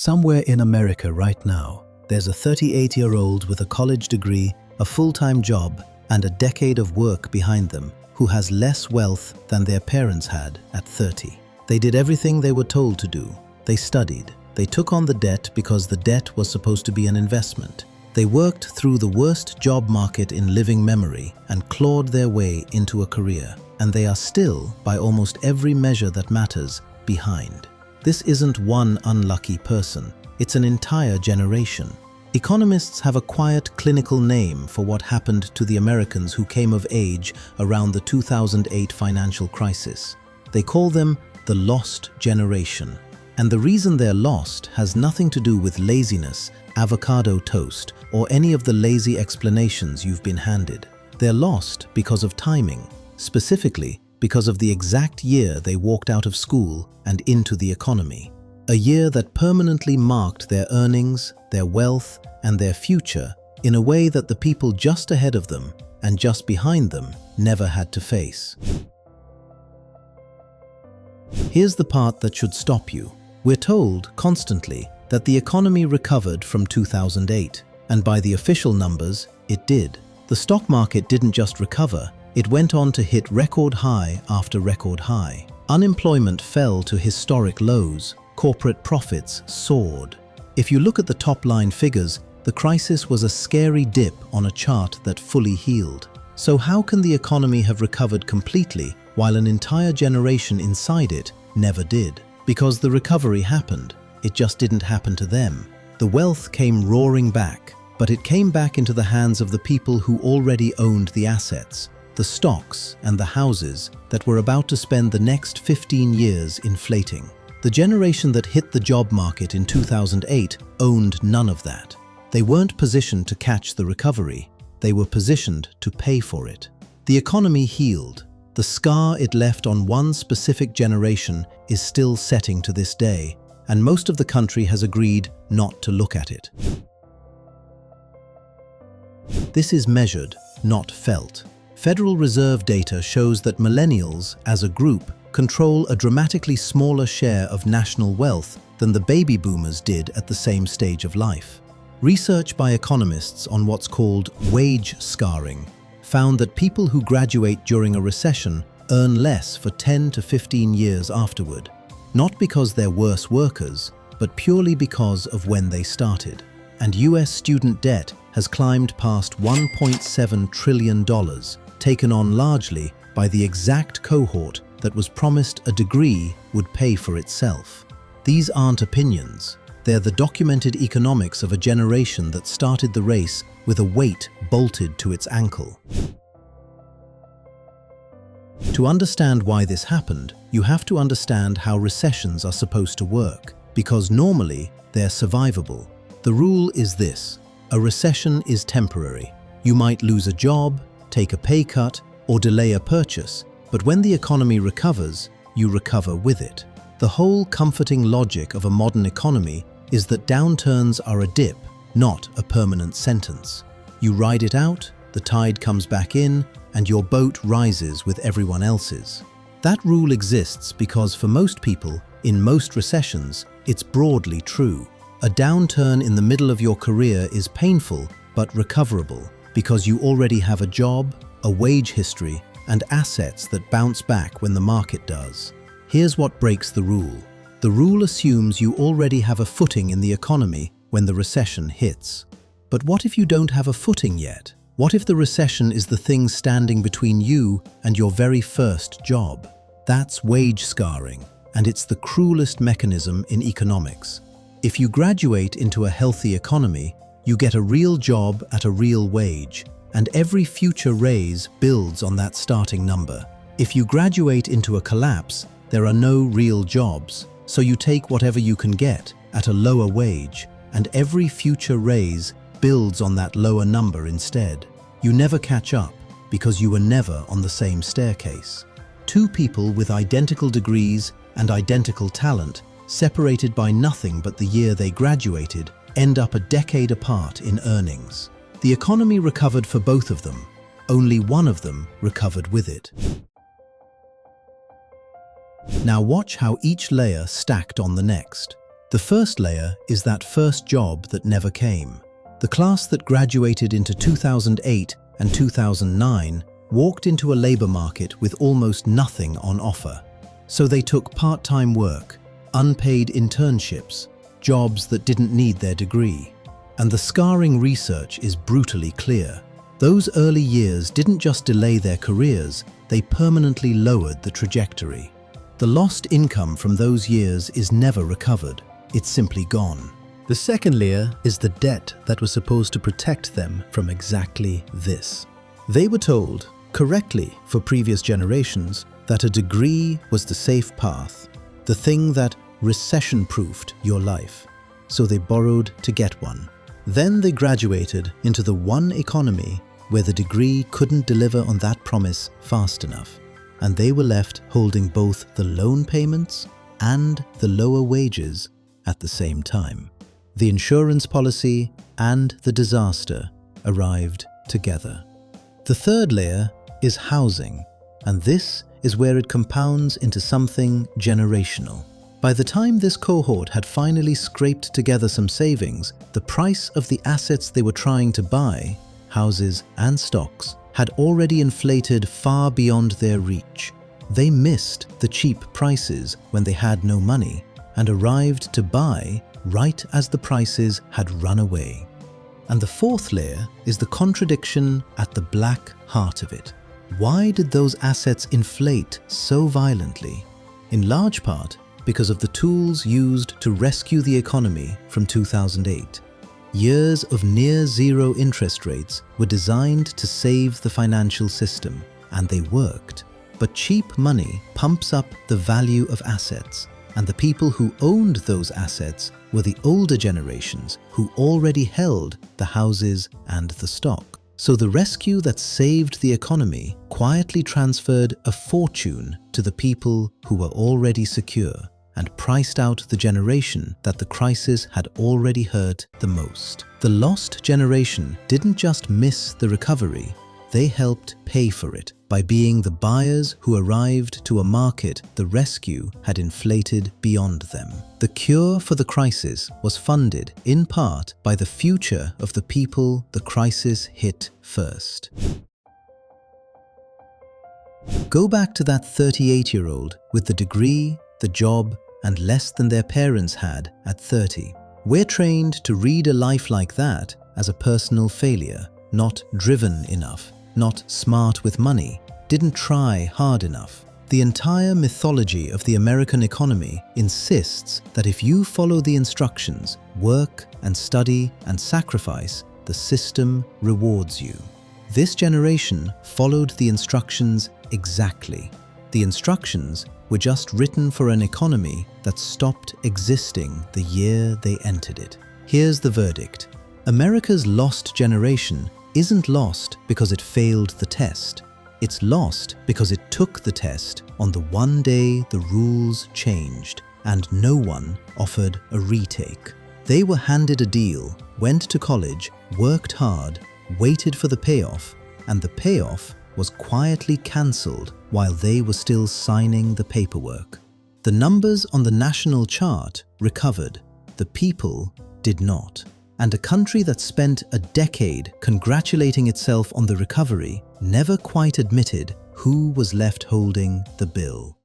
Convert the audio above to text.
Somewhere in America right now, there's a 38-year-old with a college degree, a full-time job, and a decade of work behind them who has less wealth than their parents had at 30. They did everything they were told to do. They studied. They took on the debt because the debt was supposed to be an investment. They worked through the worst job market in living memory and clawed their way into a career. And they are still, by almost every measure that matters, behind. This isn't one unlucky person. It's an entire generation. Economists have a quiet clinical name for what happened to the Americans who came of age around the 2008 financial crisis. They call them the lost generation. And the reason they're lost has nothing to do with laziness, avocado toast, or any of the lazy explanations you've been handed. They're lost because of timing, specifically because of the exact year they walked out of school and into the economy. A year that permanently marked their earnings, their wealth, and their future in a way that the people just ahead of them and just behind them never had to face. Here's the part that should stop you. We're told constantly that the economy recovered from 2008, and by the official numbers, it did. The stock market didn't just recover, it went on to hit record high after record high. Unemployment fell to historic lows, corporate profits soared. If you look at the top-line figures, the crisis was a scary dip on a chart that fully healed. So how can the economy have recovered completely while an entire generation inside it never did? Because the recovery happened, it just didn't happen to them. The wealth came roaring back, but it came back into the hands of the people who already owned the assets, the stocks and the houses that were about to spend the next 15 years inflating. The generation that hit the job market in 2008 owned none of that. They weren't positioned to catch the recovery, they were positioned to pay for it. The economy healed. The scar it left on one specific generation is still setting to this day, and most of the country has agreed not to look at it. This is measured, not felt. Federal Reserve data shows that millennials, as a group, control a dramatically smaller share of national wealth than the baby boomers did at the same stage of life. Research by economists on what's called wage scarring found that people who graduate during a recession earn less for 10 to 15 years afterward, not because they're worse workers, but purely because of when they started. And US student debt has climbed past $1.7 trillion, taken on largely by the exact cohort that was promised a degree would pay for itself. These aren't opinions. They're the documented economics of a generation that started the race with a weight bolted to its ankle. To understand why this happened, you have to understand how recessions are supposed to work, because normally they're survivable. The rule is this: a recession is temporary. You might lose a job, take a pay cut, or delay a purchase, but when the economy recovers, you recover with it. The whole comforting logic of a modern economy is that downturns are a dip, not a permanent sentence. You ride it out, the tide comes back in, and your boat rises with everyone else's. That rule exists because for most people, in most recessions, it's broadly true. A downturn in the middle of your career is painful but recoverable because you already have a job, a wage history, and assets that bounce back when the market does. Here's what breaks the rule. The rule assumes you already have a footing in the economy when the recession hits. But what if you don't have a footing yet? What if the recession is the thing standing between you and your very first job? That's wage scarring, and it's the cruelest mechanism in economics. If you graduate into a healthy economy, you get a real job at a real wage, and every future raise builds on that starting number. If you graduate into a collapse, there are no real jobs, so you take whatever you can get at a lower wage, and every future raise builds on that lower number instead. You never catch up because you were never on the same staircase. Two people with identical degrees and identical talent, separated by nothing but the year they graduated, end up a decade apart in earnings. The economy recovered for both of them. Only one of them recovered with it. Now watch how each layer stacked on the next. The first layer is that first job that never came. The class that graduated into 2008 and 2009 walked into a labor market with almost nothing on offer. So they took part-time work, unpaid internships, jobs that didn't need their degree. And the scarring research is brutally clear. Those early years didn't just delay their careers, they permanently lowered the trajectory. The lost income from those years is never recovered. It's simply gone. The second layer is the debt that was supposed to protect them from exactly this. They were told, correctly for previous generations, that a degree was the safe path, the thing that recession-proofed your life. So they borrowed to get one. Then they graduated into the one economy where the degree couldn't deliver on that promise fast enough, and they were left holding both the loan payments and the lower wages at the same time. The insurance policy and the disaster arrived together. The third layer is housing, and this is where it compounds into something generational. By the time this cohort had finally scraped together some savings, the price of the assets they were trying to buy, houses and stocks, had already inflated far beyond their reach. They missed the cheap prices when they had no money and arrived to buy right as the prices had run away. And the fourth layer is the contradiction at the black heart of it. Why did those assets inflate so violently? In large part, because of the tools used to rescue the economy from 2008. Years of near-zero interest rates were designed to save the financial system, and they worked. But cheap money pumps up the value of assets, and the people who owned those assets were the older generations who already held the houses and the stock. So the rescue that saved the economy quietly transferred a fortune to the people who were already secure, and priced out the generation that the crisis had already hurt the most. The lost generation didn't just miss the recovery, they helped pay for it by being the buyers who arrived to a market the rescue had inflated beyond them. The cure for the crisis was funded in part by the future of the people the crisis hit first. Go back to that 38-year-old with the degree, the job, and less than their parents had at 30. We're trained to read a life like that as a personal failure, not driven enough, not smart with money, didn't try hard enough. The entire mythology of the American economy insists that if you follow the instructions, work and study and sacrifice, the system rewards you. This generation followed the instructions exactly. The instructions were just written for an economy that stopped existing the year they entered it. Here's the verdict. America's lost generation isn't lost because it failed the test. It's lost because it took the test on the one day the rules changed and no one offered a retake. They were handed a deal, went to college, worked hard, waited for the payoff, and the payoff was quietly cancelled while they were still signing the paperwork. The numbers on the national chart recovered, the people did not. And a country that spent a decade congratulating itself on the recovery never quite admitted who was left holding the bill.